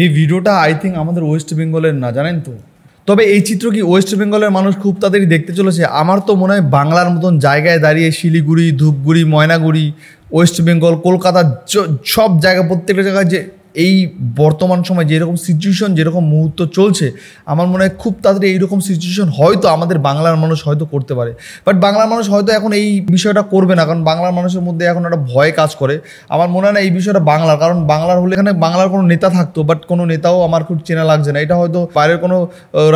এই ভিডিওটা I think আমাদের ওয়েস্ট বেঙ্গলের না, জানেন তো। তবে এই চিত্র কি ওয়েস্ট বেঙ্গলের মানুষ খুব তাড়াতাড়ি দেখতে চলেছে? আমার তো মনে হয় বাংলার মতন জায়গায় দাঁড়িয়ে শিলিগুড়ি, ধূপগুড়ি, ময়নাগুড়ি, ওয়েস্ট বেঙ্গল, কলকাতা, সব জায়গা, প্রত্যেকটা জায়গায় যে এই বর্তমান সময় যেরকম সিচুয়েশন, যেরকম মুহূর্ত চলছে, আমার মনে হয় খুব তাড়াতাড়ি এইরকম সিচুয়েশন হয়তো আমাদের বাংলার মানুষ হয়তো করতে পারে। বাট বাংলার মানুষ হয়তো এখন এই বিষয়টা করবে না, কারণ বাংলার মানুষের মধ্যে এখন একটা ভয় কাজ করে। আমার মনে হয় না এই বিষয়টা বাংলার, কারণ বাংলার হলে এখানে বাংলার কোনো নেতা থাকতো, বাট কোনো নেতাও আমার খুব চেনা লাগছে না। এটা হয়তো বাইরের কোনো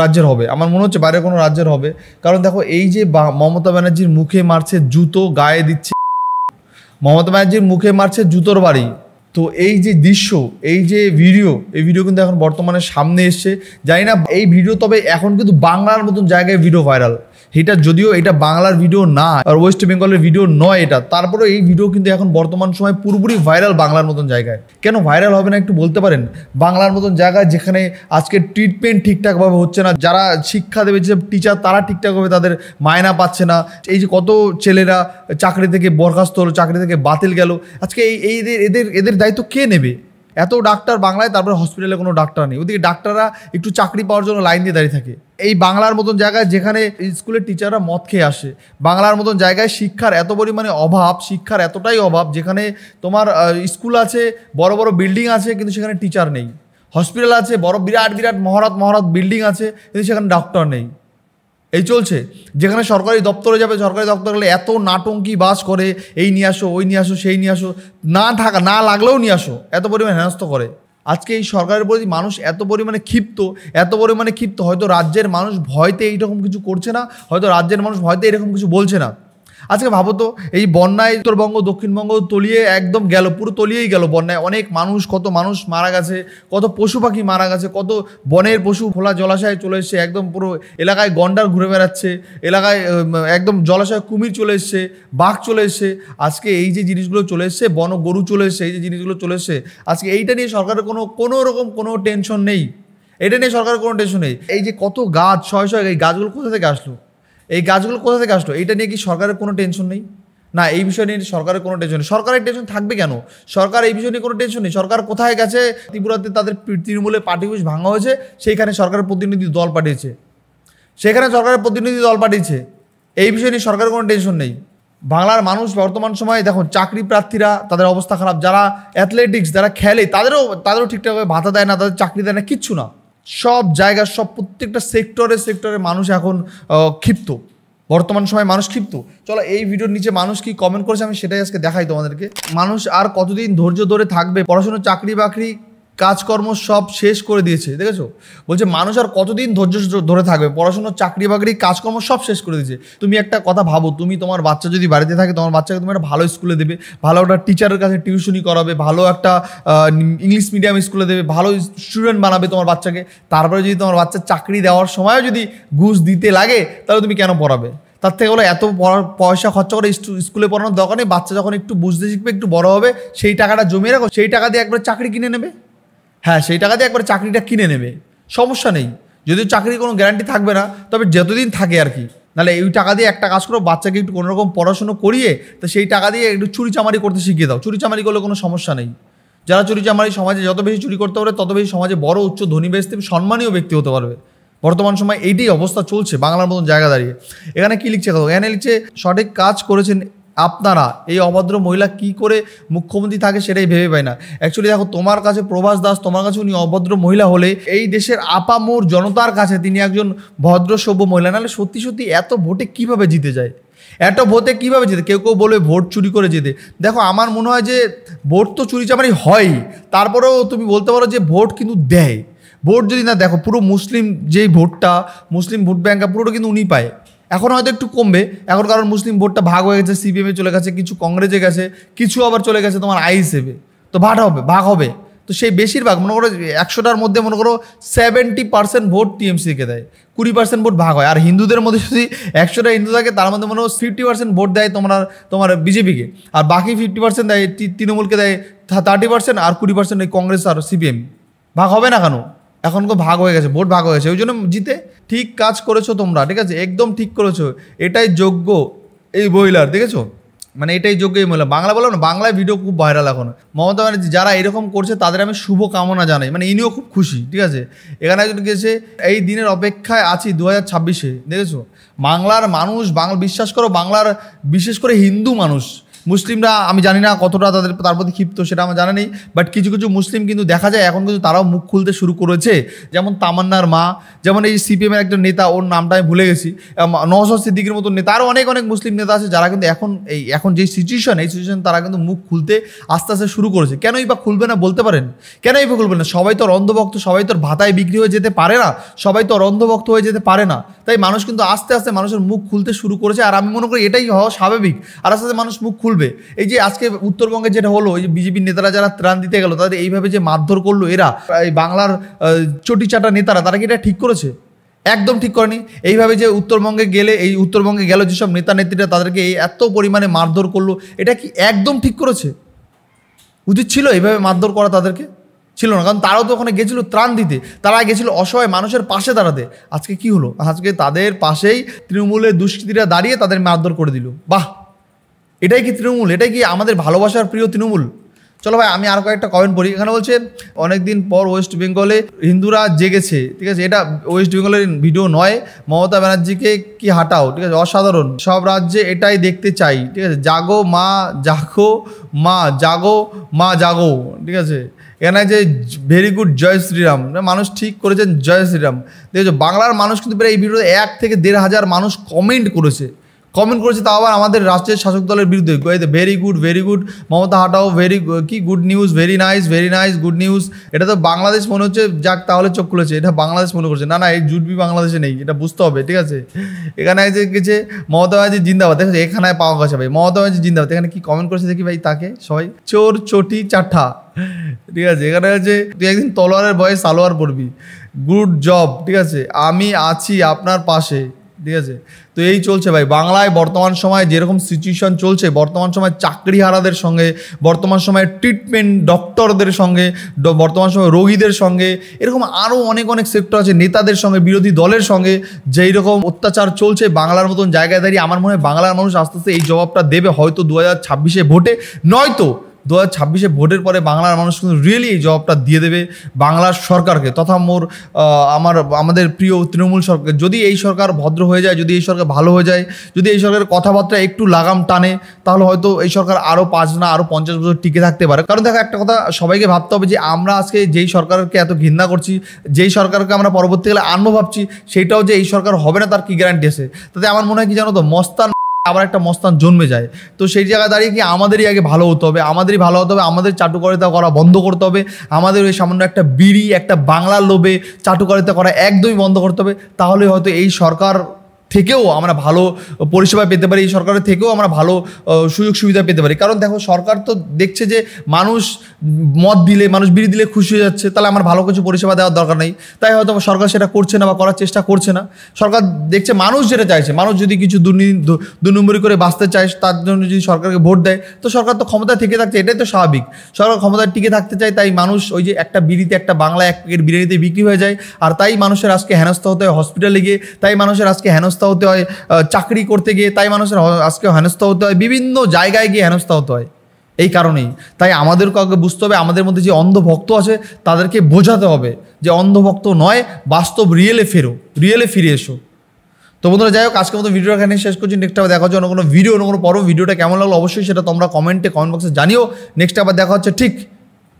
রাজ্যের হবে, আমার মনে হচ্ছে বাইরের কোনো রাজ্যের হবে। কারণ দেখো, এই যে মমতা ব্যানার্জির মুখে মারছে জুতো, গায়ে দিচ্ছে, মমতা ব্যানার্জির মুখে মারছে জুতোর বাড়ি। তো এই যে দৃশ্য, এই যে ভিডিও, এই ভিডিও কিন্তু এখন বর্তমানে সামনে এসছে। জানি না এই ভিডিও, তবে এখন কিন্তু বাংলার মতন জায়গায় ভিডিও ভাইরাল। এটা যদিও এটা বাংলার ভিডিও না, আর ওয়েস্ট বেঙ্গলের ভিডিও নয় এটা, তারপরে এই ভিডিও কিন্তু এখন বর্তমান সময় পুরোপুরি ভাইরাল বাংলার মতন জায়গায়। কেন ভাইরাল হবে না একটু বলতে পারেন? বাংলার মতন জায়গায় যেখানে আজকে ট্রিটমেন্ট ঠিকঠাকভাবে হচ্ছে না, যারা শিক্ষা দেবে যে টিচার, তারা ঠিকঠাকভাবে তাদের মায়না পাচ্ছে না। এই যে কত ছেলেরা চাকরি থেকে বরখাস্ত হলো, চাকরি থেকে বাতিল গেল, আজকে এই এদের দায়িত্ব কে নেবে? এত ডাক্তার বাংলায়, তারপরে হসপিটালে কোনো ডাক্তার নেই। ওদিকে ডাক্তাররা একটু চাকরি পাওয়ার জন্য লাইন দিয়ে দাঁড়িয়ে থাকে। এই বাংলার মতন জায়গায় যেখানে স্কুলের টিচাররা মদ খেয়ে আসে, বাংলার মতন জায়গায় শিক্ষার এত পরিমাণে অভাব, শিক্ষার এতটাই অভাব, যেখানে তোমার স্কুল আছে, বড় বড় বিল্ডিং আছে, কিন্তু সেখানে টিচার নেই। হসপিটাল আছে, বড় বিরাট বিরাট মহরাত বিল্ডিং আছে, কিন্তু সেখানে ডক্টর নেই। এই চলছে। যেখানে সরকারি দপ্তরে যাবে, সরকারি দপ্তর গেলে এত নাটঙ্কি বাস করে, এই নিয়ে আসো, ওই নিয়ে আসো, সেই নিয়ে আসো, না লাগলেও নিয়ে আসো, এত পরিমাণে হেনস্থ করে। আজকে এই সরকারের প্রতি মানুষ এত পরিমাণে ক্ষিপ্ত, হয়তো রাজ্যের মানুষ ভয়তে এইরকম কিছু করছে না, হয়তো রাজ্যের মানুষ ভয়তে এরকম কিছু বলছে না। আজকে ভাবো তো, এই বন্যায় উত্তরবঙ্গ, দক্ষিণবঙ্গ তলিয়ে একদম গেল, পুরো তলিয়েই গেল বন্যায়। অনেক মানুষ, কত মানুষ মারা গেছে, কত পশু পাখি মারা গেছে, কত বনের পশু খোলা জলাশয়ে চলে এসছে, একদম পুরো এলাকায় গন্ডার ঘুরে বেড়াচ্ছে, এলাকায় একদম জলাশয়ে কুমির চলে এসছে, বাঘ চলে এসছে। আজকে এই যে জিনিসগুলো চলে এসছে, বন গরু চলে এসছে, এই যে জিনিসগুলো চলে এসছে, আজকে এইটা নিয়ে সরকারের কোনো রকম কোনো টেনশন নেই। এটা নিয়ে সরকারের কোনো টেনশন নেই। এই যে কত গাছ, শয়ে এই গাছগুলো কোথা থেকে আসলো? এইটা নিয়ে কি সরকারের কোনো টেনশন নেই? না, এই বিষয় নিয়ে সরকারের কোনো টেনশন নেই। সরকারের টেনশন থাকবে কেন? সরকার এই বিষয় নিয়ে কোনো টেনশন নেই। সরকার কোথায় গেছে? ত্রিপুরাতে তাদের তৃণমূলের পার্টি অফিস ভাঙা হয়েছে, সেইখানে সরকারের প্রতিনিধি দল পাঠিয়েছে, এই বিষয় নিয়ে সরকারের কোনো টেনশন নেই। বাংলার মানুষ বর্তমান সময়ে দেখো, চাকরি প্রার্থীরা, তাদের অবস্থা খারাপ। যারা অ্যাথলেটিক্স, যারা খেলে, তাদেরও ঠিকঠাকভাবে ভাতা দেয় না, তাদের চাকরি দেয় না, কিচ্ছু না। সব জায়গার প্রত্যেকটা সেক্টরে মানুষ এখন ক্ষিপ্ত। বর্তমান সময় মানুষ ক্ষিপ্ত। চলো এই ভিডিওর নিচে মানুষ কি কমেন্ট করেছে আমি সেটাই আজকে দেখাই তোমাদেরকে। মানুষ আর কতদিন ধৈর্য ধরে থাকবে? পড়াশোনা, চাকরি বাকরি, কাজকর্ম সব শেষ করে দিয়েছে, দেখেছো? বলছে মানুষ আর কতদিন ধৈর্য ধরে থাকবে? পড়াশোনা, চাকরি বাকরি, কাজকর্ম সব শেষ করে দিয়েছে। তুমি একটা কথা ভাবো, তুমি তোমার বাচ্চা যদি বাড়িতে থাকে, তোমার বাচ্চাকে তুমি একটা ভালো স্কুলে দেবে, ভালো একটা টিচারের কাছে টিউশনি করাবে, ভালো একটা ইংলিশ মিডিয়াম স্কুলে দেবে, ভালো স্টুডেন্ট বানাবে তোমার বাচ্চাকে। তারপরে যদি তোমার বাচ্চা চাকরি দেওয়ার সময়ও যদি ঘুষ দিতে লাগে, তাহলে তুমি কেন পড়াবে? তার থেকে বলো, এত পয়সা খরচা করে স্কুলে পড়ানোর দরকার নেই। বাচ্চা যখন একটু বুঝতে শিখবে, একটু বড় হবে, সেই টাকাটা জমিয়ে রাখো, সেই টাকা দিয়ে একবার চাকরি কিনে নেবে। হ্যাঁ, সেই টাকা দিয়ে একবার চাকরিটা কিনে নেবে, সমস্যা নেই। যদিও চাকরির কোনো গ্যারান্টি থাকবে না, তবে যতদিন থাকে আর কি। নাহলে এই টাকা দিয়ে একটা কাজ করো, বাচ্চাকে একটু কোনোরকম পড়াশুনো করিয়ে, তো সেই টাকা দিয়ে একটু চুরিচামারি করতে শিখিয়ে দাও। চুরিচামারি করলে কোনো সমস্যা নেই। যারা চুরিচামারি, সমাজে যত বেশি চুরি করতে পারবে, তত বেশি সমাজে বড়, উচ্চ, ধনী, ব্যক্তি, সম্মানীয় ব্যক্তি হতে পারবে। বর্তমান সময় এইটাই অবস্থা চলছে বাংলার মতন জায়গা দাঁড়িয়ে। এখানে কি লিখছে? এখানে লিখছে, সঠিক কাজ করেছেন আপনারা। এই অভদ্র মহিলা কি করে মুখ্যমন্ত্রী থাকে সেটাই ভেবে পায় না। অ্যাকচুয়ালি দেখো, তোমার কাছে প্রভাস দাস, তোমার কাছে উনি অভদ্র মহিলা হলে, এই দেশের আপামোর জনতার কাছে তিনি একজন ভদ্র সভ্য মহিলা। নাহলে সত্যি এত ভোটে কিভাবে জিতে যায়? এত ভোটে কিভাবে যেতে? কেউ বলবে ভোট চুরি করে যেতে। দেখো, আমার মনে হয় যে ভোট তো চুরি চামারি হয়, তারপরেও তুমি বলতে পারো যে ভোট কিন্তু দেয়। ভোট যদি না, দেখো পুরো মুসলিম যেই ভোটটা, মুসলিম ভোট ব্যাংকটা পুরোটা কিন্তু উনি পায়। এখন হয়তো একটু কমবে, এখন কারণ মুসলিম ভোটটা ভাগ হয়ে গেছে, সিপিএমে চলে গেছে, কিছু কংগ্রেসে গেছে, কিছু আবার চলে গেছে তোমার আইএসএফে। তো ভাগ হবে। তো সেই বেশিরভাগ, মনে করো 100টার মধ্যে মনে করো 70% ভোট টিএমসিকে দেয়, 20% ভোট ভাগ হয়। আর হিন্দুদের মধ্যে যদি 100টা হিন্দু থাকে, তার মধ্যে মনে করো 50% ভোট দেয় তোমার বিজেপিকে, আর বাকি 50% দেয় তৃণমূলকে, দেয় 30%, আর 20% এই কংগ্রেস আর সিপিএম। ভাগ হবে না কেন? এখন ভাগ হয়ে গেছে, ভোট ভাগ হয়ে গেছে, ওই জন্য জিতে। ঠিক কাজ করেছো তোমরা, ঠিক আছে, একদম ঠিক করেছো। এটাই যোগ্য এই মহিলার, দেখেছো? মানে এটাই যোগ্যই মহিলা। বাংলা বললাম না, বাংলায় ভিডিও খুব ভাইরাল এখন। মমতা ব্যানার্জি যারা এরকম করছে তাদের আমি শুভ কামনা জানাই, মানে ইনিও খুব খুশি, ঠিক আছে। এখানে একজন গেছে, এই দিনের অপেক্ষায় আছি 2026-এ, দেখেছো। বাংলার মানুষ, বাংলা বিশ্বাস করো, বাংলার বিশেষ করে হিন্দু মানুষ, মুসলিমরা আমি জানি না কতটা তার প্রতি ক্ষিপ্ত সেটা আমার জানা নেই, বাট কিছু কিছু মুসলিম কিন্তু দেখা যায় এখন কিন্তু তারাও মুখ খুলতে শুরু করেছে। যেমন তামান্নার মা, যেমন এই সিপিএমের একজন নেতা, ওর নামটা আমি ভুলে গেছি, নওশাদ সিদ্দিকীর মতো নেতা, আরও অনেক অনেক মুসলিম নেতা আছে যারা কিন্তু এখন যে সিচুয়েশন, এই সিচুয়েশন তারা কিন্তু মুখ খুলতে আস্তে আস্তে শুরু করেছে। কেনই বা খুলবে না বলতে পারেন? কেনই বা খুলবে না? সবাই তো অন্ধভক্ত, সবাই তো ভাতায় বিক্রি হয়ে যেতে পারে না, সবাই তো অন্ধভক্ত হয়ে যেতে পারে না। তাই মানুষ কিন্তু আস্তে আস্তে মানুষের মুখ খুলতে শুরু করেছে, আর আমি মনে করি এটাই হওয়া স্বাভাবিক। আর আস্তে আস্তে মানুষ মুখ খুলবে। এই যে আজকে উত্তরবঙ্গে যেটা হলো, এই যে বিজেপির নেতারা যারা ত্রাণ দিতে গেল, তাদের এইভাবে যে মারধর করলো এরা, এই বাংলার চটি চাটা নেতারা, তারা কি এটা ঠিক করেছে? একদম ঠিক করেনি। এইভাবে যে উত্তরবঙ্গে গেল যেসব নেতা নেত্রীরা, তাদেরকে এই এত পরিমাণে মারধর করলো, এটা কি একদম ঠিক করেছে? উচিত ছিল এইভাবে মারধর করা? তাদেরকে ছিল না, কারণ তারাও তো ওখানে গেছিলো ত্রাণ দিতে, তারা গেছিলো অসহায় মানুষের পাশে দাঁড়াতে। আজকে কি হলো? আজকে তাদের পাশেই তৃণমূলের দুষ্কৃতীরা দাঁড়িয়ে তাদের মারধর করে দিল। বাহ, এটাই কি তৃণমূল? এটাই কি আমাদের ভালোবাসার প্রিয় তৃণমূল? চলো ভাই, আমি আর কয়েকটা কমেন্ট পড়ি। এখানে বলছে অনেকদিন পর ওয়েস্ট বেঙ্গলে হিন্দুরা জেগেছে, ঠিক আছে। এটা ওয়েস্ট বেঙ্গলের ভিডিও নয়, মমতা ব্যানার্জিকে কি হাঁটাও, ঠিক আছে, অসাধারণ। সব রাজ্যে এটাই দেখতে চাই, ঠিক আছে। জাগো মা, জাগো মা, জাগো মা, জাগো, ঠিক আছে। এখানে যে ভেরি গুড, জয় শ্রীরাম, মানুষ ঠিক করেছেন, জয় শ্রীরাম। দেখেছো, বাংলার মানুষ কিন্তু প্রায় এই ভিডিওতে 1 থেকে 1,500 মানুষ কমেন্ট করেছে, তাও আবার আমাদের রাষ্ট্রের শাসক দলের বিরুদ্ধে। ভেরি গুড, মমতা হাটাও, কি good news, very nice, good news. এটা তো বাংলাদেশ মনে হচ্ছে, যাক তাহলে চোখ খুলেছে, এটা বাংলাদেশ মনে করছে। না, এই জুটবি বাংলাদেশে নেই, এটা বুঝতে হবে, ঠিক আছে। এখানে যে গেছে মমতা ব্যানার্জি জিন্দাবাদ, দেখো এখানে পাওয়া গেছে ভাই, মমতা ব্যানার্জি জিন্দাবাদ। এখানে কি কমেন্ট করেছে দেখি ভাই, তাকে সবাই চোর চটি চাঠা, ঠিক আছে। এখানে হচ্ছে তুই একদিন তলোয়ারের বয়ে সালোয়ার পরবি, গুড জব, ঠিক আছে, আমি আছি আপনার পাশে, ঠিক আছে। তো এই চলছে ভাই বাংলায় বর্তমান সময় যেরকম সিচুয়েশন চলছে, বর্তমান সময় চাকরিহারাদের সঙ্গে, বর্তমান সময় ট্রিটমেন্ট ডক্টরদের সঙ্গে, বর্তমান সময় রোগীদের সঙ্গে, এরকম আরও অনেক অনেক সেক্টর আছে, নেতাদের সঙ্গে, বিরোধী দলের সঙ্গে যেই রকম অত্যাচার চলছে বাংলার মতন জায়গায় দাঁড়িয়ে, আমার মনে হয় বাংলার মানুষ আস্তে আস্তে এই জবাবটা দেবে, হয়তো 2026-এ ভোটে, নয়তো 2026-এ ভোটের পরে বাংলার মানুষ কিন্তু রিয়েলি এই জবাবটা দিয়ে দেবে বাংলার সরকারকে, তথা আমাদের প্রিয় তৃণমূল সরকার। যদি এই সরকার ভদ্র হয়ে যায়, যদি এই সরকার ভালো হয়ে যায়, যদি এই সরকারের কথাবার্তা একটু লাগাম টানে, তাহলে হয়তো এই সরকার আরও 5 না আরও 50 বছর টিকে থাকতে পারে। কারণ দেখো, একটা কথা সবাইকে ভাবতে হবে যে আমরা আজকে যেই সরকারকে এত ঘৃণা করছি, যেই সরকারকে আমরা পরবর্তীকালে আনবো ভাবছি, সেইটাও যে এই সরকার হবে না তার কি গ্যারান্টি আছে? তাতে আমার মনে হয় কি জানো তো, মস্তান আবার একটা মস্তান জন্মে যায়। তো সেই জায়গায় দাঁড়িয়ে কি আমাদেরই আগে ভালো হতে হবে, আমাদের চাটুকারিতা করা বন্ধ করতে হবে, আমাদের ওই সামান্য একটা বিড়ি, একটা বাংলার লোভে চাটুকারিতা করা একদমই বন্ধ করতে হবে। তাহলে হয়তো এই সরকার থেকেও আমরা ভালো পরিষেবা পেতে পারি, এই সরকারের থেকেও আমরা ভালো সুযোগ সুবিধা পেতে পারি। কারণ দেখো, সরকার তো দেখছে যে মানুষ মদ দিলে, মানুষ বিড়ি দিলে খুশি হয়ে যাচ্ছে, তাহলে আমার ভালো কিছু পরিষেবা দেওয়ার দরকার নেই। তাই হয়তো সরকার সেটা করছে না বা করার চেষ্টা করছে না। সরকার দেখছে মানুষ যেটা চাইছে, মানুষ যদি কিছু দু নম্বরি করে বাঁচতে চায়, তার জন্য যদি সরকারকে ভোট দেয়, তো সরকার তো ক্ষমতায় থেকে থাকছে, এটাই তো স্বাভাবিক। সরকার ক্ষমতায় টিকে থাকতে চায়, তাই মানুষ ওই যে একটা বিড়িতে, একটা বাংলা 1 প্যাকেট বিরিয়ানিতে বিক্রি হয়ে যায়। আর তাই মানুষের আজকে হেনস্থা হতে হয় হসপিটালে গিয়ে, তাই মানুষের আজকে হেনস্থা হতে হয় চাকরি করতে গিয়ে, তাই মানুষের আজকে হেনস্থা হতে হয় বিভিন্ন জায়গায় গিয়ে, হেনস্থা হতে হয় এই কারণেই। তাই আমাদেরকে আগে বুঝতে হবে, আমাদের মধ্যে যে অন্ধভক্ত আছে তাদেরকে বোঝাতে হবে যে অন্ধভক্ত নয়, বাস্তব রিয়েলে ফিরে এসো। তো বন্ধুরা, যাই হোক, আজকের মতো ভিডিওটা এখানে শেষ করছি। নেক্সট আবার দেখা হচ্ছে অন্য কোনো ভিডিও, অন্য কোনো পর্ব। ভিডিওটা কেমন লাগলো অবশ্যই সেটা তোমরা কমেন্ট বক্সে জানিও। নেক্সট আবার দেখা হচ্ছে ঠিক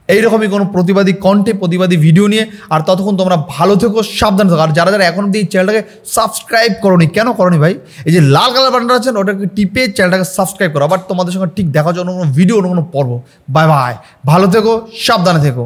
এইরকমই কোনো প্রতিবাদী কণ্ঠে, প্রতিবাদী ভিডিও নিয়ে। আর ততক্ষণ তোমরা ভালো থেকো, সাবধান থাকো। আর যারা এখন অব্দি এই চ্যানেলটাকে সাবস্ক্রাইব করোনি, কেন করোনি ভাই? এই যে লাল কালার বাটনটা আছেন, ওটাকে টিপে চ্যানেলটাকে সাবস্ক্রাইব করো। আবার তোমাদের সঙ্গে ঠিক দেখা হচ্ছে অন্য কোনো ভিডিও, অন্য কোনো পর্ব। বাই বাই, ভালো থেকো, সাবধানে থেকো।